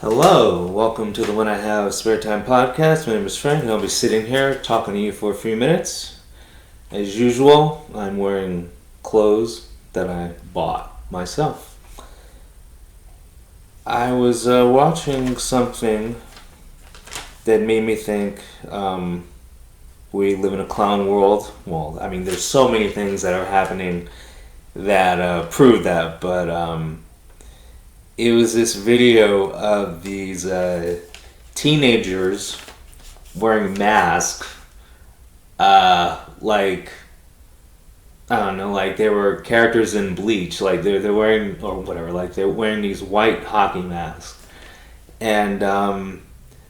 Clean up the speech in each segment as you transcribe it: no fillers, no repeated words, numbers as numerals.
Hello, welcome to the When I Have Spare Time podcast. My name is Frank, and I'll be sitting here talking to you for a few minutes. As usual, I'm wearing clothes that I bought myself. I was watching something that made me think we live in a clown world. Well, I mean, there's so many things that are happening that prove that, but it was this video of these teenagers wearing masks, like I don't know, like they were characters in Bleach, like they're wearing or whatever, like they're wearing these white hockey masks, and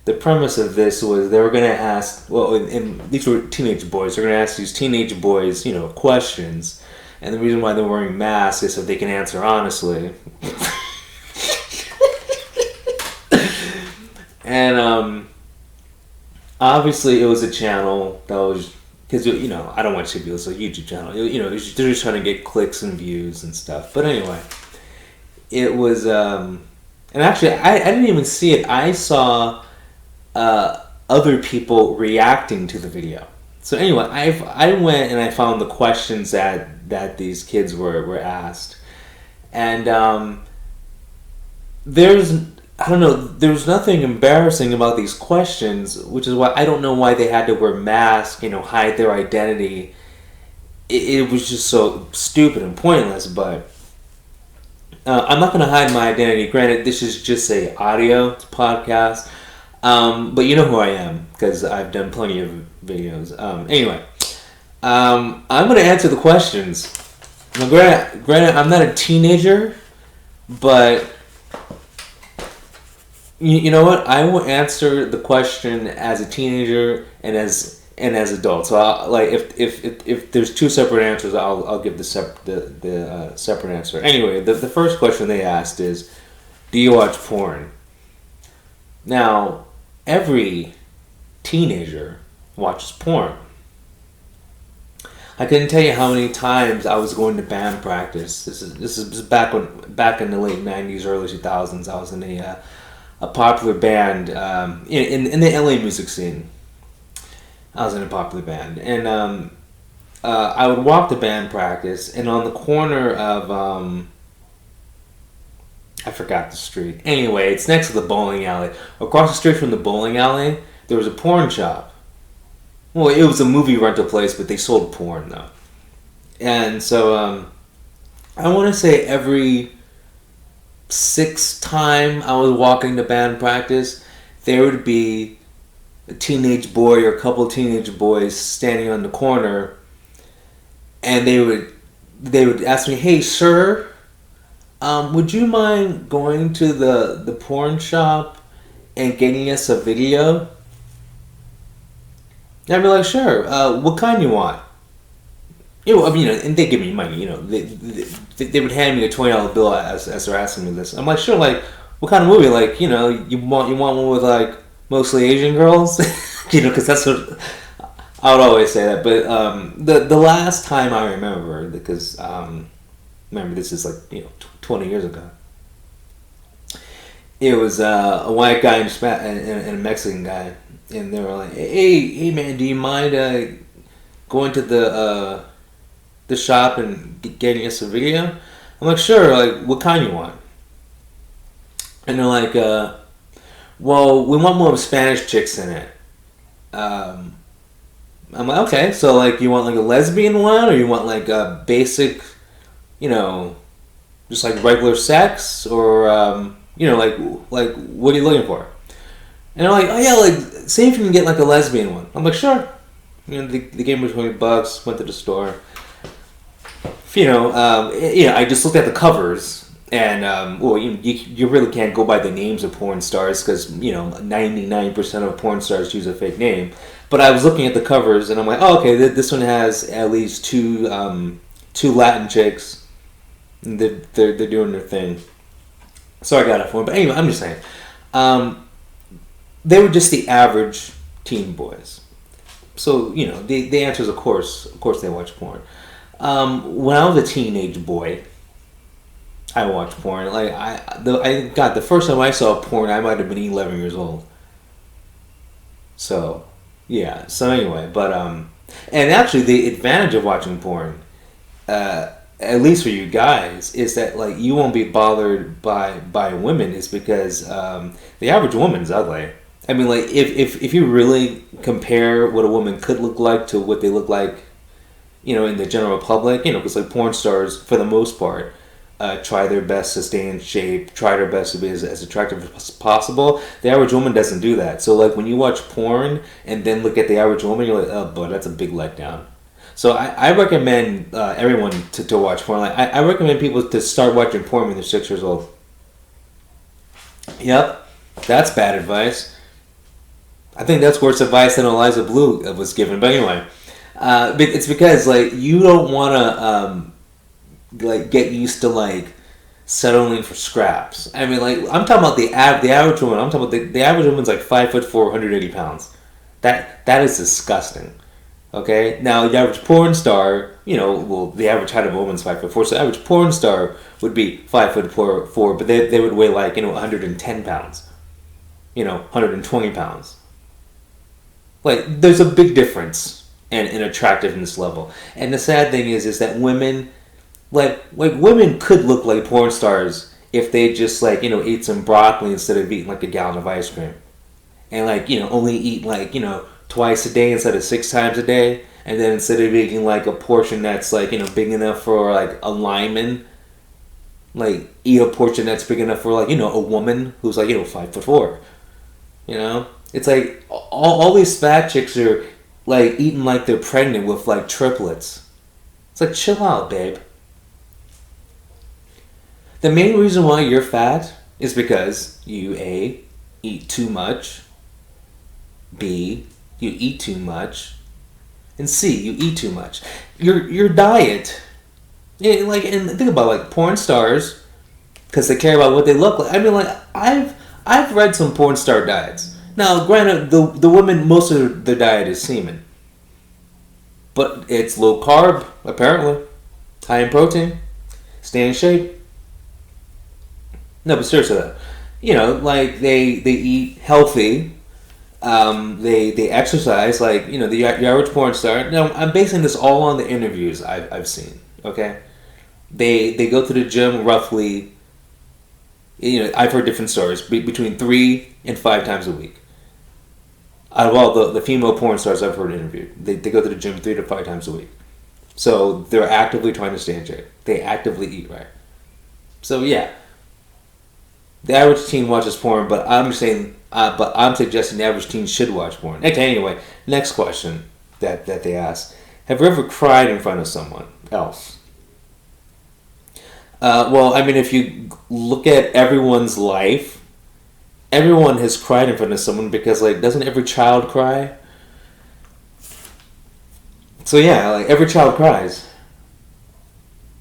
the premise of this was they were gonna ask, well, and these were teenage boys. They're gonna ask these teenage boys, questions, and the reason why they're wearing masks is so they can answer honestly. And obviously it was a channel that was, because I don't watch TV, it's a YouTube channel. They're just trying to get clicks and views and stuff. But anyway, it was, and actually I didn't even see it. I saw other people reacting to the video. So anyway, I went and I found the questions that these kids were asked, and there's nothing embarrassing about these questions, which is why I don't know why they had to wear masks, hide their identity. It was just so stupid and pointless, but I'm not going to hide my identity. Granted, this is just a audio podcast, but you know who I am, because I've done plenty of videos. Anyway, I'm going to answer the questions. Now, granted, I'm not a teenager, but you know what? I will answer the question as a teenager and as adult. So if there's two separate answers, I'll give the separate answer. Anyway, the first question they asked is, do you watch porn? Now, every teenager watches porn. I couldn't tell you how many times I was going to band practice. This is back in the late '90s, early 2000s. I was in a popular band in the LA music scene. I was in a popular band, and I would walk to band practice, and on the corner of I forgot the street. Anyway, it's next to the bowling alley. Across the street from the bowling alley, there was a porn shop. Well, it was a movie rental place, but they sold porn though. And so I want to say every sixth time I was walking to band practice, there would be a teenage boy or a couple of teenage boys standing on the corner, and they would ask me, "Hey, sir, would you mind going to the porn shop and getting us a video?" And I'd be like, "Sure. What kind you want?" And they give me money. They would hand me a $20 bill as they're asking me this. I'm like, "Sure. Like, what kind of movie? Like, you want one with like mostly Asian girls?" Because that's what I would always say that. But the last time I remember, because remember this is like 20 years ago. It was a white guy and a Mexican guy, and they were like, "Hey man, do you mind going to the shop and getting us a video?" I'm like, "Sure. Like, what kind you want?" And they're like, "Well, we want more of Spanish chicks in it." I'm like, "Okay, so like, you want like a lesbian one, or you want like a basic, just like regular sex, or like what are you looking for?" And they're like, "Oh yeah, like see if you can get like a lesbian one." I'm like, "Sure." They gave me $20. Went to the store. I just looked at the covers, and you really can't go by the names of porn stars, because 99% of porn stars use a fake name. But I was looking at the covers, and I'm like, "Oh, okay, this one has at least two Latin chicks. They're doing their thing." So I got it for them. But anyway, I'm just saying, they were just the average teen boys. So the answer is of course they watch porn. When I was a teenage boy, I watch porn. Like the first time I saw porn, I might have been 11 years old. So, yeah. So anyway, and actually, the advantage of watching porn, at least for you guys, is that like you won't be bothered by women, is because the average woman's ugly. I mean, like if you really compare what a woman could look like to what they look like, in the general public, because like porn stars, for the most part, try their best to stay in shape, try their best to be as attractive as possible. The average woman doesn't do that. So like when you watch porn and then look at the average woman, you're like, oh, boy, that's a big letdown. So I recommend everyone to watch porn. Like I recommend people to start watching porn when they're 6 years old. Yep, that's bad advice. I think that's worse advice than Eliza Blue was given. But anyway, it's because like you don't want to like get used to like settling for scraps. I mean, like I'm talking about the average woman. I'm talking about the average woman's like 5'4", 180 pounds. That is disgusting. Okay, now the average porn star, well, the average height of a woman's 5'4", so the average porn star would be 5'4", but they would weigh like 110 pounds, 120 pounds. Like there's a big difference in attractiveness level, and the sad thing is that women, like women could look like porn stars if they just like ate some broccoli instead of eating like a gallon of ice cream, and like only eat like twice a day instead of 6 times a day, and then instead of eating like a portion that's like big enough for like a lineman, like eat a portion that's big enough for like a woman who's like 5'4". It's like all these fat chicks are like eating like they're pregnant with like triplets. It's like, chill out, babe. The main reason why you're fat is because you A, eat too much, B, you eat too much, and C, you eat too much. Your diet, and think about like porn stars, because they care about what they look like. I mean, like I've read some porn star diets. Now, granted, the women, most of their diet is semen, but it's low carb apparently, high in protein, stay in shape. No, but seriously though, like they eat healthy. They exercise like the average porn star. Now I'm basing this all on the interviews I've seen. Okay, they go to the gym roughly. I've heard different stories between 3 and 5 times a week. Out of all the female porn stars I've heard interviewed, they go to the gym 3 to 5 times a week. So they're actively trying to stay in shape. They actively eat right. So yeah, the average teen watches porn, but I'm suggesting the average teen should watch porn. Okay, anyway, next question that they ask: have you ever cried in front of someone else? Well, I mean, if you look at everyone's life, everyone has cried in front of someone because, like, doesn't every child cry? So yeah, like every child cries.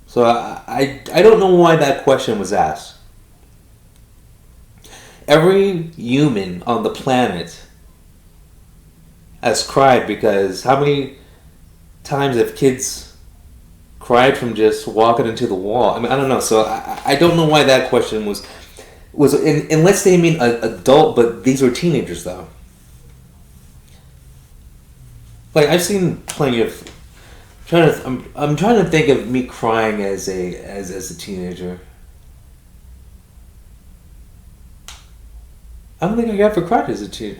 So I don't know why that question was asked. Every human on the planet has cried because how many times have kids cried from just walking into the wall? I mean, I don't know. So I don't know why that question was unless they mean adult, but these were teenagers though. Like I've seen plenty of. I'm trying to think of me crying as a teenager. I don't think I ever cried as a teen.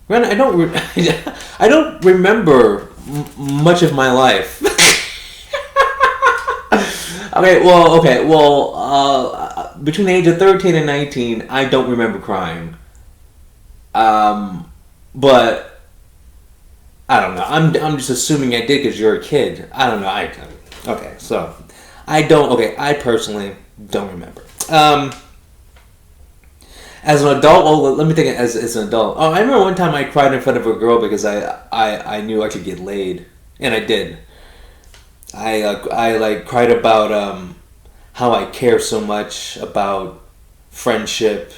Granted, I don't remember much of my life. Between the age of 13 and 19, I don't remember crying. But I don't know. I'm just assuming I did because you're a kid. I don't know. Okay, so I don't. Okay, I personally don't remember. As an adult, let me think. As an adult, I remember one time I cried in front of a girl because I knew I could get laid, and I did. I like cried about how I care so much about friendship,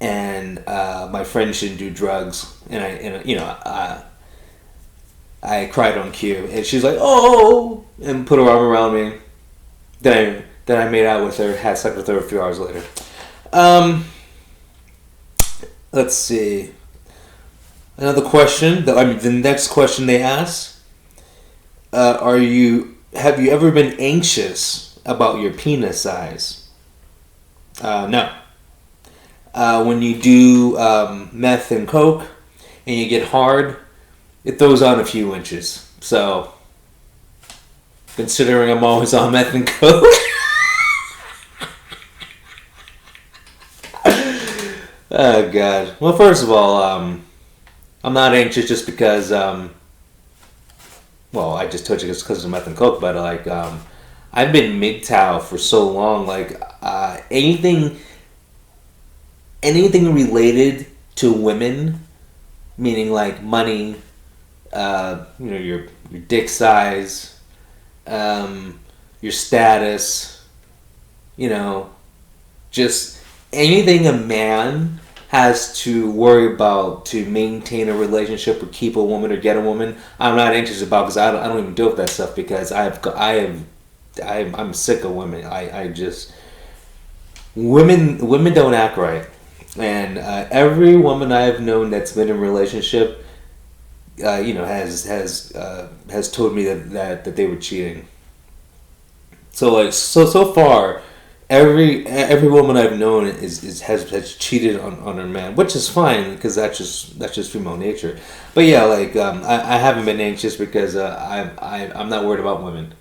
and my friend shouldn't do drugs, I cried on cue, and she's like, "Oh," and put her arm around me, that I made out with her, had sex with her a few hours later. Um, let's see. Another question. The next question they ask: Have you ever been anxious about your penis size? No. When you do meth and coke and you get hard, it throws on a few inches. So, considering I'm always on meth and coke. Oh God. Well, first of all, I'm not anxious just because. Well, I just told you it's because of meth and coke, but like, I've been MGTOW for so long. Like, anything related to women, meaning like money, your dick size, your status, just anything a man has to worry about to maintain a relationship or keep a woman or get a woman. I'm not anxious about because I don't even deal with that stuff because I'm sick of women. I just women don't act right, and every woman I've known that's been in a relationship, has told me that they were cheating. So far, every woman I've known has cheated on her man, which is fine because that's just female nature. But yeah, like I haven't been anxious because I'm not worried about women.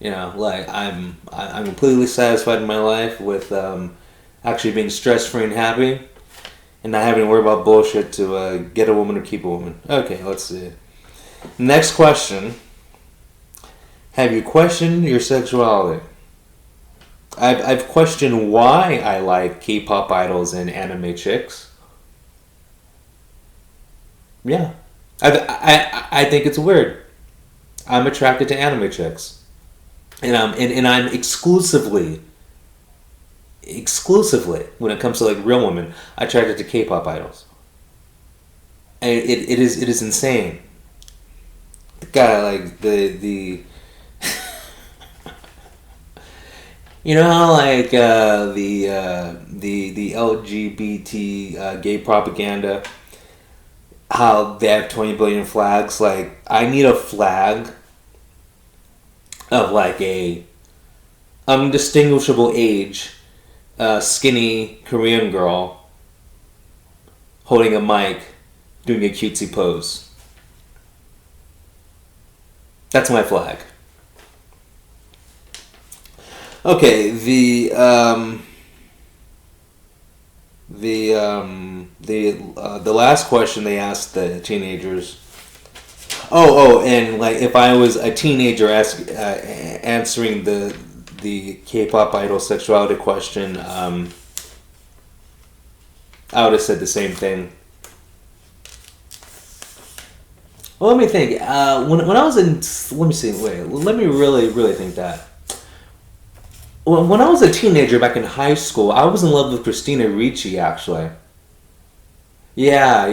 Like I'm completely satisfied in my life with actually being stress free and happy, and not having to worry about bullshit to get a woman or keep a woman. Okay, let's see. Next question. Have you questioned your sexuality? I've questioned why I like K-pop idols and anime chicks. Yeah, I think it's weird. I'm attracted to anime chicks, and I'm exclusively when it comes to like real women, attracted to K-pop idols. And it is insane. The guy like the You know how like the LGBT gay propaganda, how they have 20 billion flags. Like I need a flag of like a undistinguishable age, skinny Korean girl holding a mic, doing a cutesy pose. That's my flag. Okay, the last question they asked the teenagers. And like if I was a teenager answering the K-pop idol sexuality question, I would have said the same thing. Well, let me think. When I was in, let me see. Wait, let me really think that. When I was a teenager back in high school, I was in love with Christina Ricci, actually. Yeah.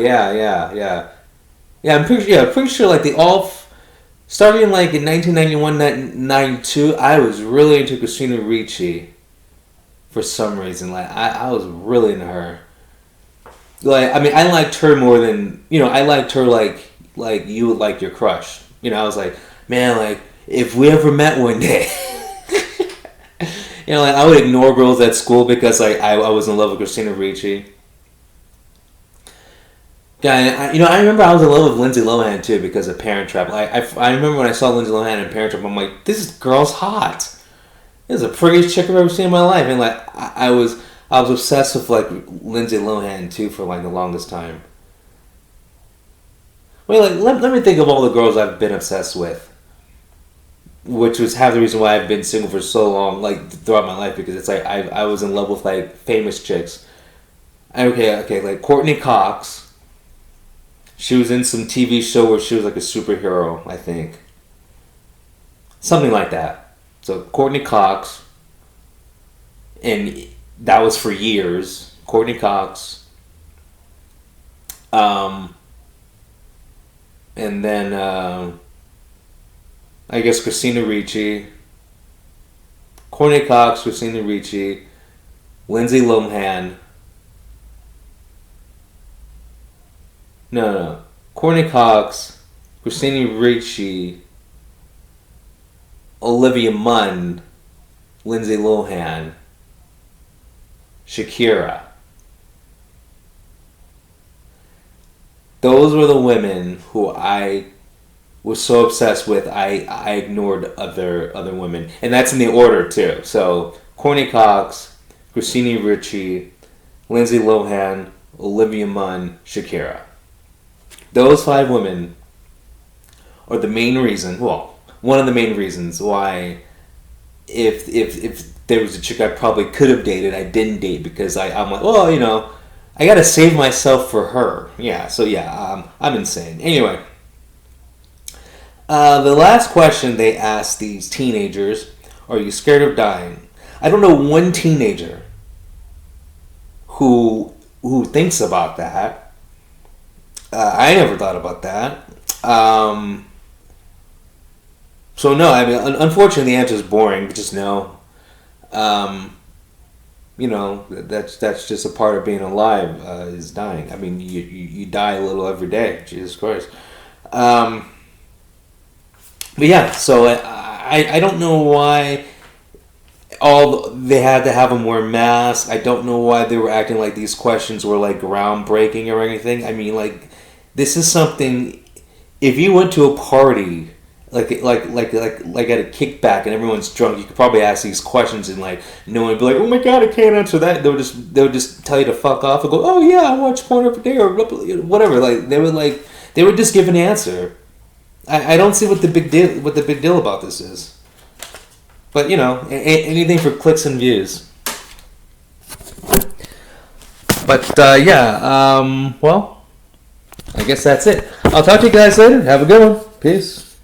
Yeah, pretty sure like they all starting like in 1991, 92, I was really into Christina Ricci for some reason. Like I was really into her. Like I mean, I liked her more than I liked her like you would like your crush. I was like, man, like if we ever met one day. Like I would ignore girls at school because like I was in love with Christina Ricci. Yeah, I remember I was in love with Lindsay Lohan too because of Parent Trap. I remember when I saw Lindsay Lohan in Parent Trap, I'm like, this girl's hot. This is the prettiest chick I've ever seen in my life, and like I was obsessed with like Lindsay Lohan too for like the longest time. Wait, like let me think of all the girls I've been obsessed with, which was half the reason why I've been single for so long, like throughout my life, because it's like I was in love with like famous chicks. Okay, like Courtney Cox. She was in some TV show where she was like a superhero, I think. Something like that. So Courtney Cox, and that was for years. Courtney Cox. And then I guess Christina Ricci, Courtney Cox, Christina Ricci, Lindsay Lohan. No. Courtney Cox, Christina Ricci, Olivia Munn, Lindsay Lohan, Shakira. Those were the women who I was so obsessed with. I ignored other women, and that's in the order too. So Courtney Cox, Christina Ricci, Lindsay Lohan, Olivia Munn, Shakira. Those 5 women are the main reason. Well, one of the main reasons why, if there was a chick I probably could have dated, I didn't date because I'm like, well, I gotta save myself for her. Yeah, so yeah, I'm insane. Anyway, the last question they asked these teenagers: are you scared of dying? I don't know one teenager who thinks about that. I never thought about that. So no, I mean, unfortunately, the answer is boring. Just no. That's just a part of being alive, is dying. I mean, you die a little every day. Jesus Christ. But yeah, so I don't know why they had to have them wear masks. I don't know why they were acting like these questions were like groundbreaking or anything. I mean, like, this is something. If you went to a party, like at a kickback and everyone's drunk, you could probably ask these questions and like no one would be like, oh my god, I can't answer that. They would just tell you to fuck off and go, oh yeah, I watch porn every day or whatever. Like they would just give an answer. I don't see what the big deal about this is. But anything for clicks and views. But well, I guess that's it. I'll talk to you guys later. Have a good one. Peace.